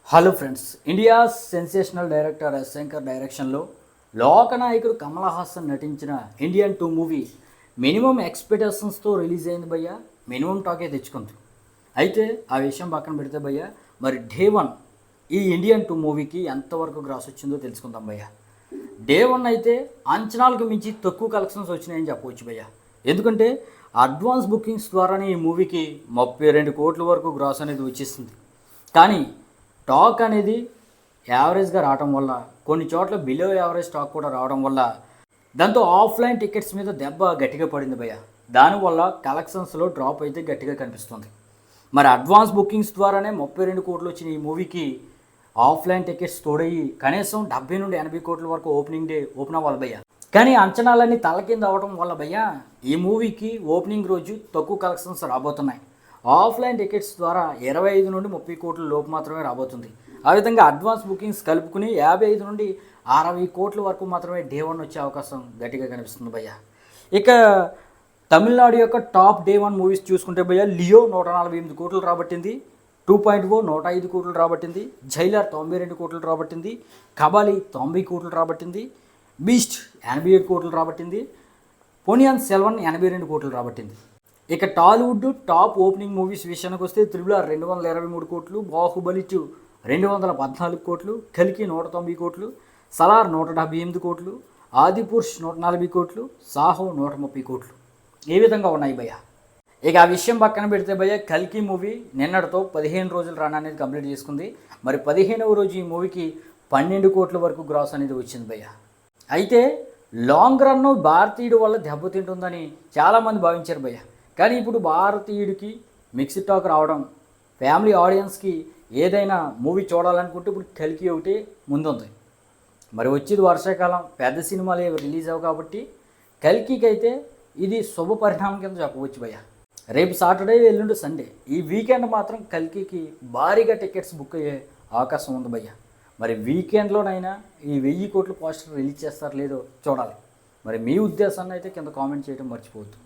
Hello friends, India sensational director S Shankar డైరెక్షన్లో లోకనాయకుడు కమల్ హాసన్ నటించిన ఇండియన్ 2 మూవీ మినిమం ఎక్స్పెక్టేషన్స్తో రిలీజ్ అయింది భయ్య. మినిమం టాకే తెచ్చుకుంది. అయితే ఆ విషయం పక్కన పెడితే భయ్య, మరి డే 1 ఈ ఇండియన్ 2 మూవీకి ఎంతవరకు గ్రాస్ వచ్చిందో తెలుసుకుందాం భయ్య. డే 1 అయితే అంచనాలకు మించి తక్కువ కలెక్షన్స్ వచ్చినాయని చెప్పవచ్చు భయ్య. ఎందుకంటే అడ్వాన్స్ బుకింగ్స్ ద్వారానే ఈ మూవీకి 32 కోట్ల వరకు గ్రాస్ అనేది వచ్చేసింది. కానీ టాక్ అనేది యావరేజ్గా రావడం వల్ల, కొన్ని చోట్ల బిలో యావరేజ్ స్టాక్ కూడా రావడం వల్ల, దాంతో ఆఫ్లైన్ టికెట్స్ మీద దెబ్బ గట్టిగా పడింది భయ్య. దానివల్ల కలెక్షన్స్లో డ్రాప్ అయితే గట్టిగా కనిపిస్తుంది. మరి అడ్వాన్స్ బుకింగ్స్ ద్వారానే 32 కోట్లు వచ్చిన ఈ మూవీకి ఆఫ్లైన్ టికెట్స్ తోడయ్యి కనీసం 70 నుండి 80 కోట్ల వరకు ఓపెనింగ్ డే ఓపెన్ అవ్వాలి భయ్య. కానీ అంచనాలన్నీ తల కింద అవ్వడం వల్ల భయ్య, ఈ మూవీకి ఓపెనింగ్ రోజు తక్కువ కలెక్షన్స్ రాబోతున్నాయి. ఆఫ్లైన్ టికెట్స్ ద్వారా 25 నుండి 30 కోట్ల లోపు మాత్రమే రాబోతుంది. ఆ విధంగా అడ్వాన్స్ బుకింగ్స్ కలుపుకుని 55 నుండి 60 కోట్ల వరకు మాత్రమే డే 1 వచ్చే అవకాశం గట్టిగా కనిపిస్తుంది భయ్య. ఇక తమిళనాడు యొక్క టాప్ డే 1 మూవీస్ చూసుకుంటే భయ్య, లియో 148 కోట్లు రాబట్టింది, 2.0 105 కోట్లు రాబట్టింది, జైలర్ 92 కోట్లు రాబట్టింది, కబాలి 90 కోట్లు రాబట్టింది, బీస్ట్ 87 కోట్లు రాబట్టింది, పొనియన్ సెల్వన్ 82 కోట్లు రాబట్టింది. ఇక టాలీవుడ్ టాప్ ఓపెనింగ్ మూవీస్ విషయానికి వస్తే త్రిబుల్ 223 కోట్లు, బాహుబలి 2 214 కోట్లు, కల్కి 190 కోట్లు, సలార్ 178 కోట్లు, ఆదిపురుష్ 140 కోట్లు, సాహో 130 కోట్లు. ఏ విధంగా ఉన్నాయి భయ్య. ఇక ఆ విషయం పక్కన పెడితే భయ్య, కల్కి మూవీ నిన్నటితో 15 రోజుల రన్ అనేది కంప్లీట్ చేసుకుంది. మరి 15వ రోజు ఈ మూవీకి 12 కోట్ల వరకు గ్రాస్ అనేది వచ్చింది భయ్య. అయితే లాంగ్ రన్ భారతీయుడు వల్ల దెబ్బతింటుందని చాలామంది భావించారు భయ్య. కానీ ఇప్పుడు భారతీయుడికి మిక్స్డ్ టాక్ రావడం, ఫ్యామిలీ ఆడియన్స్కి ఏదైనా మూవీ చూడాలనుకుంటే ఇప్పుడు కల్కి ఒకటి ముందుంది. మరి వచ్చేది వర్షాకాలం, పెద్ద సినిమాలు ఏవి రిలీజ్ అవ్వవు కాబట్టి కల్కికి అయితే ఇది శుభ పరిణామం కింద చెప్పవచ్చు భయ్య. రేపు సాటర్డే, ఎల్లుండి సండే, ఈ వీకెండ్ మాత్రం కల్కికి భారీగా టికెట్స్ బుక్ అయ్యే అవకాశం ఉంది భయ్య. మరి వీకెండ్లోనైనా ఈ 1000 కోట్ల పోస్టర్ రిలీజ్ చేస్తారో లేదో చూడాలి. మరి మీ ఉద్దేశాన్ని అయితే కింద కామెంట్ చేయడం మర్చిపోవద్దు.